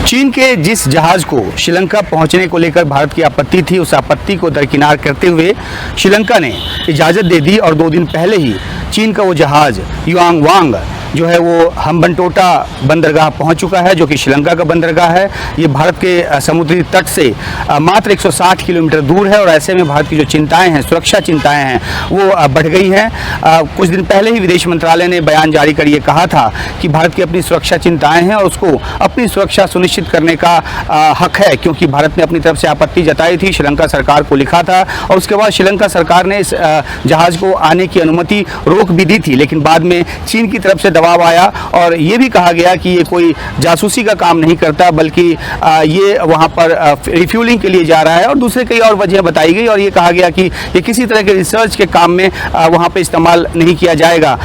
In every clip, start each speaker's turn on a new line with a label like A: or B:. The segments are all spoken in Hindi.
A: चीन के जिस जहाज को श्रीलंका पहुंचने को लेकर भारत की आपत्ति थी, उस आपत्ति को दरकिनार करते हुए श्रीलंका ने इजाज़त दे दी और 2 दिन पहले ही चीन का वो जहाज युआंग वांग जो है वो हम्बनटोटा बंदरगाह पहुंच चुका है, जो कि श्रीलंका का बंदरगाह है। ये भारत के समुद्री तट से मात्र 160 किलोमीटर दूर है और ऐसे में भारत की जो चिंताएं हैं, सुरक्षा चिंताएं हैं, वो बढ़ गई हैं। कुछ दिन पहले ही विदेश मंत्रालय ने बयान जारी कर ये कहा था कि भारत की अपनी सुरक्षा चिंताएं हैं और उसको अपनी सुरक्षा सुनिश्चित करने का हक है, क्योंकि भारत ने अपनी तरफ से आपत्ति जताई थी, श्रीलंका सरकार को लिखा था और उसके बाद श्रीलंका सरकार ने इस जहाज़ को आने की अनुमति रोक भी दी थी। लेकिन बाद में चीन की तरफ से दबाव आया और ये भी कहा गया कि ये कोई जासूसी का काम नहीं करता, बल्कि ये वहाँ पर रिफ्यूलिंग के लिए जा रहा है और दूसरे कई और वजह बताई गई और ये कहा गया कि ये किसी तरह के रिसर्च के काम में वहाँ पे इस्तेमाल नहीं किया जाएगा।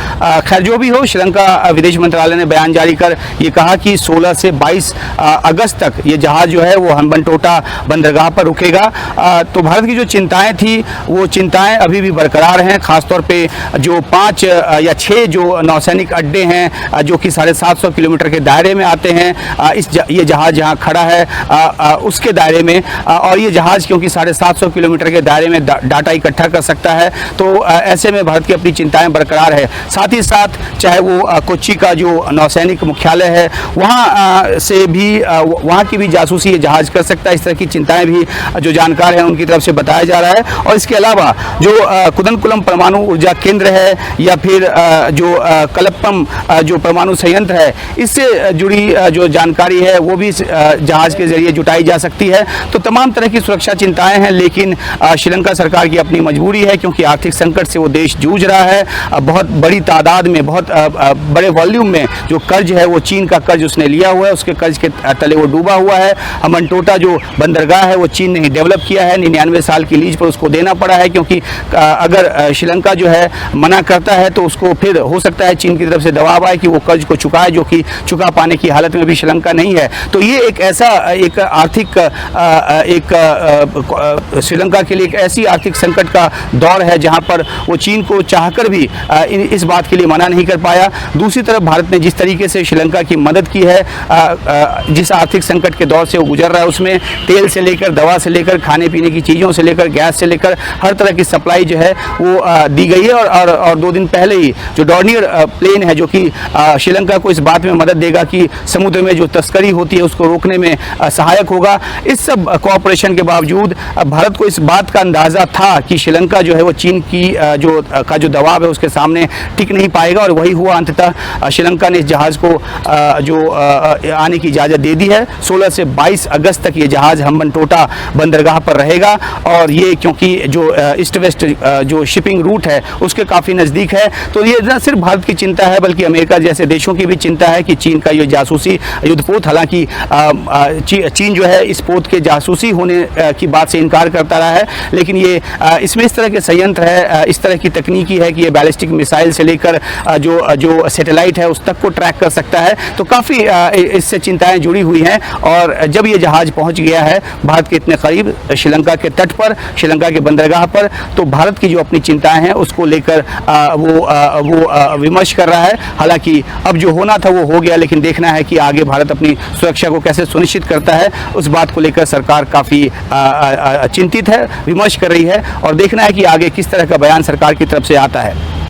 A: खैर जो भी हो, श्रीलंका विदेश मंत्रालय ने बयान जारी कर ये कहा कि 16 से 22 अगस्त तक ये जहाज़ जो है वो हम्बनटोटा बंदरगाह पर रुकेगा। तो भारत की जो चिंताएँ थी वो चिंताएँ अभी भी बरकरार हैं, ख़ासतौर पर जो 5 या 6 जो नौसैनिक अड्डे हैं जो कि 750 किलोमीटर के दायरे में आते हैं, ये जहाज़ जहाँ खड़ा है उसके दायरे में, और ये जहाज़ क्योंकि 750 किलोमीटर के दायरे में डाटा इकट्ठा कर सकता है, तो ऐसे में भारत की अपनी चिंताएं बरकरार है। साथ ही साथ चाहे वो कोच्चि का जो नौसैनिक मुख्यालय है वहाँ से भी वहाँ की भी जासूसी ये जहाज़ कर सकता है। इस तरह की चिंताएं भी जो जानकार हैं उनकी तरफ से बताया जा रहा है। और इसके अलावा जो कुदनकुलम परमाणु ऊर्जा केंद्र है या फिर जो कलप्पम जो परमाणु संयंत्र है, इससे जुड़ी जो जानकारी है वो भी जहाज़ के जरिए जुटाई जा सकती है। तो तमाम तरह की सुरक्षा चिंताएं हैं, लेकिन श्रीलंका सरकार की अपनी मजबूरी है, क्योंकि आर्थिक संकट से वो देश जूझ रहा है। बहुत बड़ी तादाद में, बहुत बड़े वॉल्यूम में जो कर्ज है वो चीन का कर्ज उसने लिया हुआ है, उसके कर्ज के तले वो डूबा हुआ है। हम्बनटोटा जो बंदरगाह है वो चीन ने ही डेवलप किया है, 99 साल की लीज पर उसको देना पड़ा है, क्योंकि अगर श्रीलंका जो है मना करता है तो उसको फिर हो सकता है चीन की तरफ से दबाव आए कि वो कर्ज को चुकाए, जो कि चुका पाने की हालत में भी श्रीलंका नहीं है। तो ये एक ऐसा एक आर्थिक श्रीलंका के लिए एक ऐसी आर्थिक संकट का दौर है जहां पर वो चीन को चाहकर भी इस बात के लिए मना नहीं कर पाया। दूसरी तरफ भारत ने जिस तरीके से श्रीलंका की मदद की है, जिस आर्थिक संकट के दौर से वो गुजर रहा है, उसमें तेल से लेकर दवा से लेकर खाने पीने की चीज़ों से लेकर गैस से लेकर हर तरह की सप्लाई जो है वो दी गई है। और 2 दिन पहले ही जो डॉर्नियर प्लेन है जो कि श्रीलंका को इस बात में मदद देगा कि समुद्र में जो तस्करी होती है उसको रोकने में सहायक होगा। इस सब कोऑपरेशन के बावजूद भारत को इस बात का अंदाज़ा था कि श्रीलंका जो है वो चीन की जो दबाव है उसके सामने टिक नहीं पाएगा, और वही हुआ। अंततः श्रीलंका ने इस जहाज़ को जो आने की इजाज़त दे दी है। 16 से 22 अगस्त तक ये जहाज़ हम्बनटोटा बंदरगाह पर रहेगा, और ये क्योंकि जो ईस्ट वेस्ट जो शिपिंग रूट है उसके काफ़ी नज़दीक है, तो ये न सिर्फ भारत की चिंता है बल्कि अमेरिका जैसे देशों की भी चिंता है कि चीन का ये जासूसी युद्धपोत, हालांकि चीन जो है इस पोत के जासूसी होने की बात से इनकार करता रहा है, लेकिन ये इसमें इस तरह के संयंत्र है, इस तरह की तकनीकी है कि ये बैलिस्टिक मिसाइल से लेकर जो सैटेलाइट है उस तक को ट्रैक कर सकता है। तो काफ़ी इससे चिंताएं जुड़ी हुई हैं, और जब ये जहाज़ पहुंच गया है भारत के इतने करीब श्रीलंका के तट पर, श्रीलंका के बंदरगाह पर, तो भारत की जो अपनी चिंताएं हैं उसको लेकर वो विमर्श कर रहा है। हालांकि अब जो होना था वो हो गया, लेकिन देखना है कि आगे भारत अपनी सुरक्षा को कैसे सुनिश्चित करता है। उस बात को लेकर सरकार काफ़ी चिंतित है, विमर्श कर रही है, और देखना है कि आगे किस तरह का बयान सरकार की तरफ से आता है।